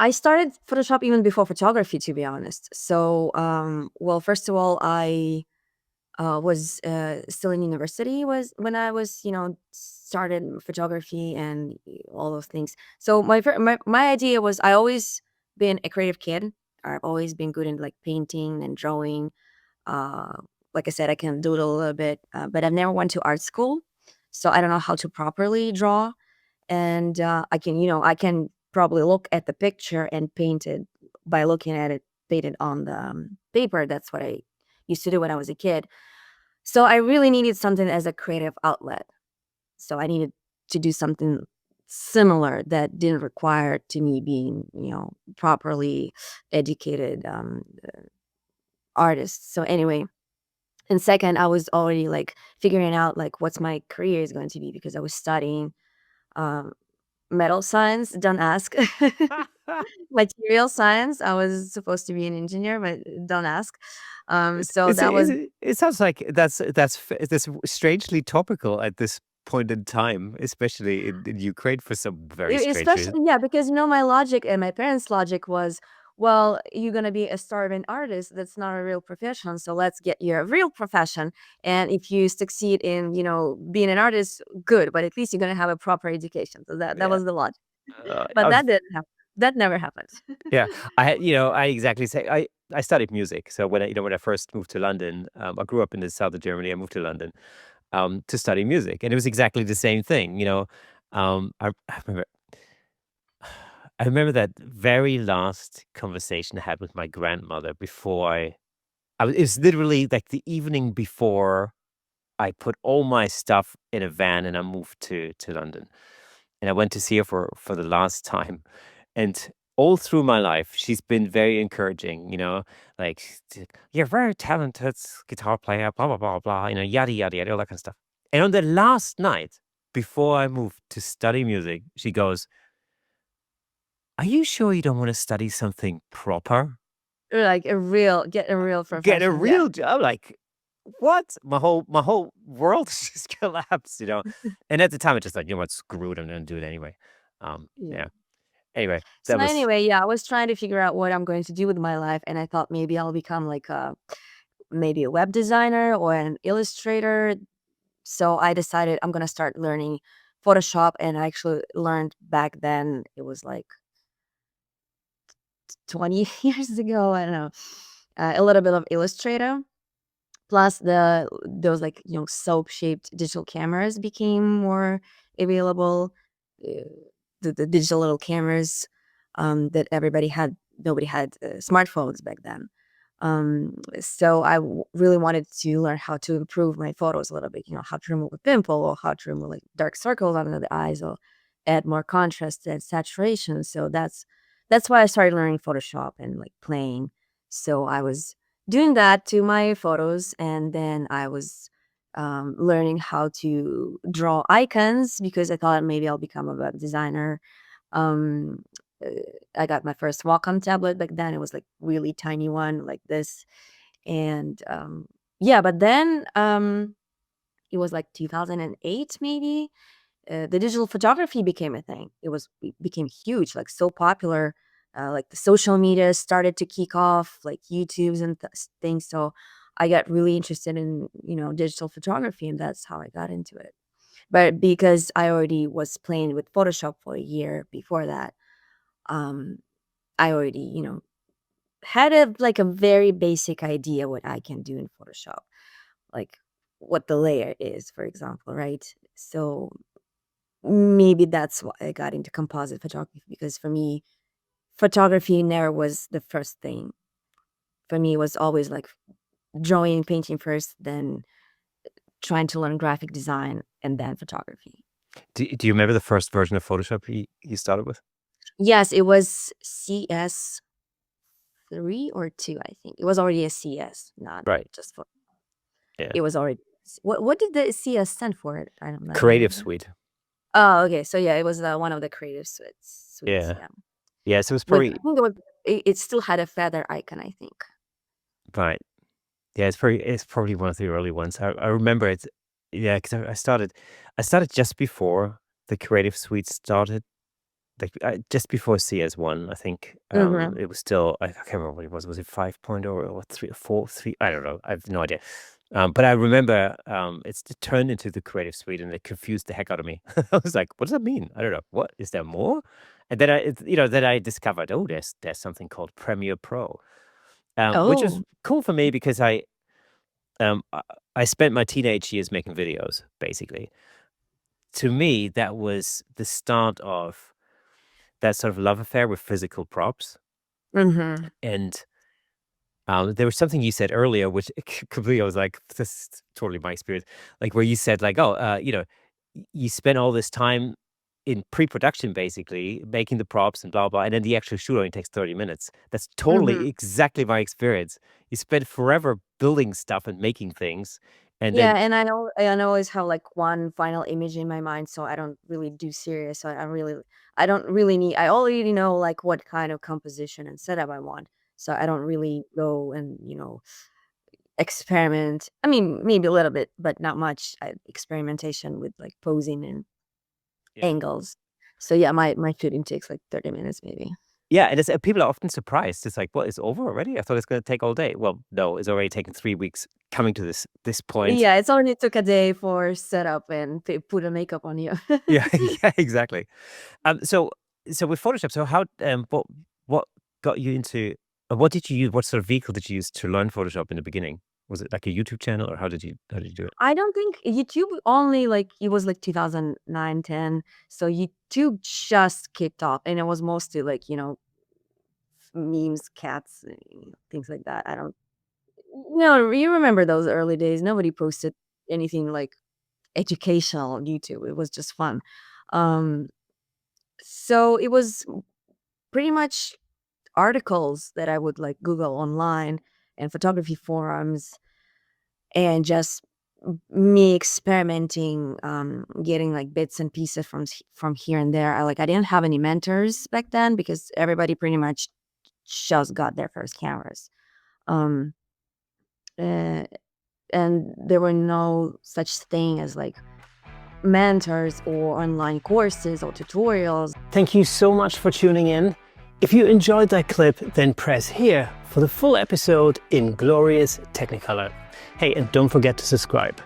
I started Photoshop even before photography, to be honest. So, well, first of all, I was still in university was when I was, started photography and all those things. So my idea was I always been a creative kid. I've always been good in like painting and drawing. Uh, like I said, I can doodle a little bit, but I've never went to art school, so I don't know how to properly draw. And I can probably look at the picture and paint it by looking at it painted on the paper. That's what I used to do when I was a kid. So I really needed something as a creative outlet. So I needed to do something similar that didn't require to me being, properly educated artist. So anyway, and second, I was already like figuring out like what's my career is going to be because I was studying um, metal science. Don't ask. Material science. I was supposed to be an engineer, but don't ask. So that was It sounds like that's strangely topical at this point in time, especially in Ukraine for some very strange reason. Especially, yeah, because my logic and my parents' logic was, well, you're gonna be a starving artist. That's not a real profession. So let's get you a real profession. And if you succeed in, being an artist, good. But at least you're gonna have a proper education. So that Yeah. was the logic. But I've that didn't happen. That never happened. Yeah, I exactly say I studied music. So when I first moved to London, I grew up in the south of Germany. I moved to London to study music, and it was exactly the same thing. I remember I remember that very last conversation I had with my grandmother before it was literally like the evening before I put all my stuff in a van and I moved to London. And I went to see her for the last time. And all through my life, she's been very encouraging, like, "You're very talented guitar player, blah, blah, blah, blah," yada, yada, yada, all that kind of stuff. And on the last night before I moved to study music, she goes, "Are you sure you don't want to study something proper? Or like get a real Get a profession. Yeah. real job?" Like, what? My whole world just collapsed. And at the time, I just thought, you know what, screw it, I'm gonna do it anyway. Yeah. Yeah. Anyway, So that was anyway, yeah, I was trying to figure out what I'm going to do with my life, and I thought maybe I'll become like maybe a web designer or an illustrator. So I decided I'm gonna start learning Photoshop, and I actually learned back then. It was like 20 years ago. I don't know, a little bit of Illustrator. Plus those like soap shaped digital cameras became more available. Uh, the digital little cameras that everybody had. Nobody had smartphones back then. So I really wanted to learn how to improve my photos a little bit. How to remove a pimple or how to remove like dark circles under the eyes or add more contrast and saturation. So that's why I started learning Photoshop and like playing. So I was doing that to my photos, and then I was learning how to draw icons because I thought maybe I'll become a web designer. um uh, I got my first Wacom tablet back then. It was like really tiny one like this. And yeah, but then it was like 2008 maybe. The digital photography became a thing. It became huge, like so popular. Like the social media started to kick off, like YouTube's and things. So I got really interested in digital photography, and that's how I got into it. But because I already was playing with Photoshop for a year before that, um, I already had a very basic idea what I can do in Photoshop, like what the layer is, for example, right? So maybe that's why I got into composite photography, because for me, photography never was the first thing. For me, it was always like drawing and painting first, then trying to learn graphic design, and then photography. do you remember the first version of Photoshop you started with? Yes, it was CS3 or 2, I think. It was already a CS, not Right. just for. Yeah. It was already. What did the CS stand for? I don't Creative remember. Suite. Oh, okay. So yeah, it was one of the creative suites. Yeah. Yeah, Yeah, so it was with probably I think it still had a feather icon, I think. right. Yeah, it's probably one of the early ones. I remember it. Yeah, because I started just before the Creative Suite started. like just before CS1, I think. Mhm. It was still, I can't remember what it was. Was it 5.0 or 3 or 4, 3? I don't know. I have no idea. But I remember it's turned into the Creative Suite, and it confused the heck out of me. I was like, what does that mean? I don't know. What is there more? And then then I discovered, oh, there's something called Premiere Pro, which was Oh. cool for me because um, I I spent my teenage years making videos, basically. To me, that was the start of that sort of love affair with physical props. Mhm. And there was something you said earlier, which completely, I was like, this is totally my experience. Like where you said, like, oh, you spend all this time in pre-production, basically making the props and blah blah, and then the actual shoot only takes 30 minutes. That's totally Mhm. exactly my experience. You spend forever building stuff and making things, and Yeah, then and I always have, like, one final image in my mind, so I don't really do serious. So I don't really need I already know, like, what kind of composition and setup I want, so I don't really go and, experiment. I mean, maybe a little bit, but not much, experimentation with, like, posing and yeah. angles. So, yeah, my shooting takes, like, 30 minutes maybe. Yeah, and people are often surprised. It's like, "What, it's over already? I thought it's gonna take all day." Well, no, it's already taken 3 weeks coming to this point. Yeah, it's only took a day for setup and put a makeup on you. Yeah, yeah, exactly. So with Photoshop, so how, what got you into what did you use? What sort of vehicle did you use to learn Photoshop in the beginning? Was it like a YouTube channel, or how did you do it? I don't think YouTube only, like, it was, like, 2009, 10, so YouTube just kicked off, and it was mostly, like, memes, cats, things like that. I don't No, you remember those early days, nobody posted anything, like, educational on YouTube, it was just fun. Um, so it was pretty much articles that I would, like, Google online and photography forums and just me experimenting, getting, like, bits and pieces from here and there. I didn't have any mentors back then because everybody pretty much just got their first cameras. Um, eh, and there were no such thing as, like, mentors or online courses or tutorials. Thank you so much for tuning in. If you enjoyed that clip, then press here for the full episode in glorious Technicolor. Hey, and don't forget to subscribe.